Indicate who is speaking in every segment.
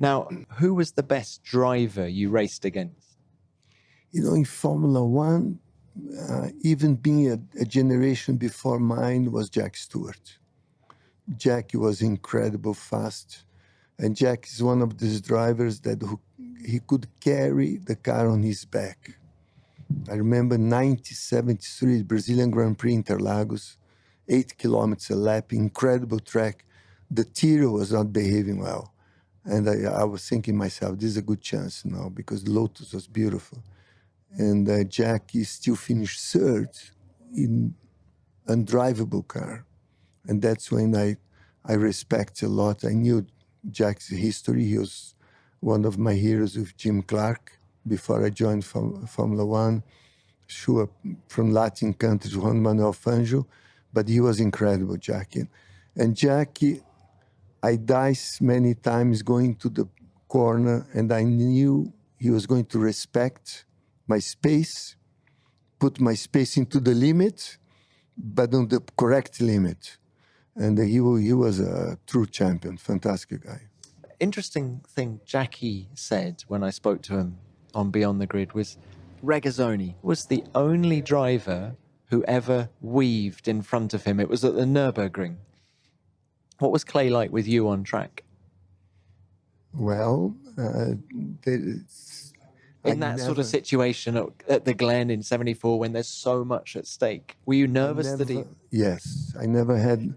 Speaker 1: Now, who was the best driver you raced against?
Speaker 2: You know, in Formula One, even being a generation before mine, was Jack Stewart. Jack was incredible fast. And Jack is one of these drivers that he could carry the car on his back. I remember 1973 Brazilian Grand Prix Interlagos, 8 kilometers a lap, incredible track. The Tyrrell was not behaving well. And I was thinking myself, this is a good chance now because Lotus was beautiful. And Jack still finished third in undrivable car. And that's when I respect a lot. I knew Jack's history. He was one of my heroes with Jim Clark before I joined Formula One. Sure, from Latin countries, Juan Manuel Fangio, but he was incredible, Jackie. And Jackie, I diced many times going to the corner, and I knew he was going to respect my space, put my space into the limit, but on the correct limit. And he was a true champion, fantastic guy.
Speaker 1: Interesting thing Jackie said when I spoke to him on Beyond the Grid was Regazzoni was the only driver who ever weaved in front of him. It was at the Nürburgring. What was Clay like with you on track?
Speaker 2: Well,
Speaker 1: in that sort of situation at the Glen in '74 when there's so much at stake, were you nervous that he...
Speaker 2: Yes, I never had...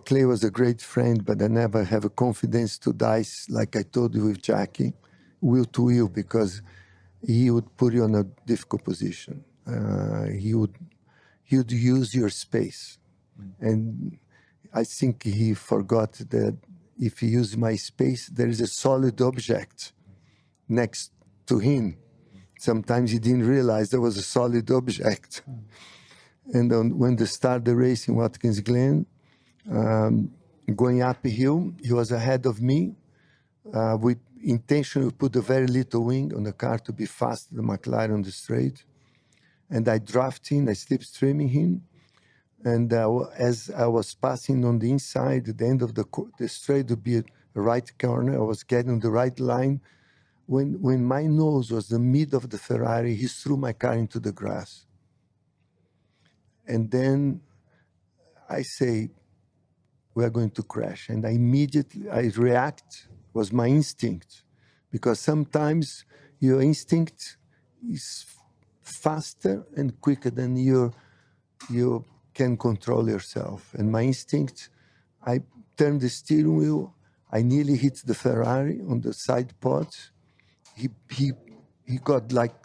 Speaker 2: Clay was a great friend, but I never have a confidence to dice, like I told you with Jackie, wheel to wheel, because he would put you in a difficult position. He would use your space. And I think he forgot that if he used my space, there is a solid object next to him. Sometimes he didn't realize there was a solid object. And when they started the race in Watkins Glen, going uphill, he was ahead of me. We intentionally put a very little wing on the car to be faster than McLaren on the straight. And I drafted him, I slipstreaming him. And as I was passing on the inside, at the end of the straight would be a right corner. I was getting on the right line. When my nose was the mid of the Ferrari, he threw my car into the grass. And then I say, we are going to crash. And I react, was my instinct. Because sometimes your instinct is faster and quicker than you can control yourself. And my instinct, I turned the steering wheel, I nearly hit the Ferrari on the side pods. He got like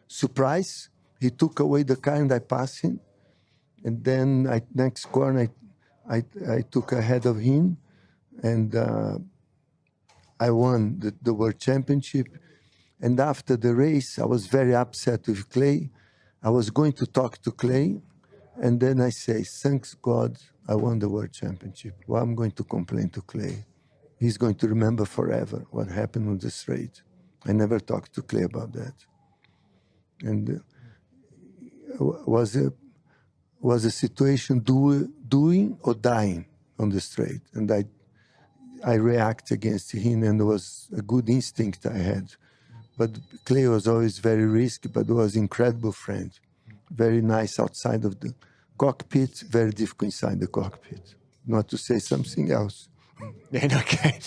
Speaker 2: surprise. He took away the car and I passed him. And then next corner, I took ahead of him, and I won the World Championship. And after the race, I was very upset with Clay. I was going to talk to Clay, and then I say, thanks God, I won the World Championship. Well, I'm going to complain to Clay. He's going to remember forever what happened on the straight. I never talked to Clay about that. And was a situation doing or dying on the straight. And I react against him, and it was a good instinct I had. But Clay was always very risky, but was an incredible friend. Very nice outside of the cockpit, very difficult inside the cockpit. Not to say something else.
Speaker 1: Okay.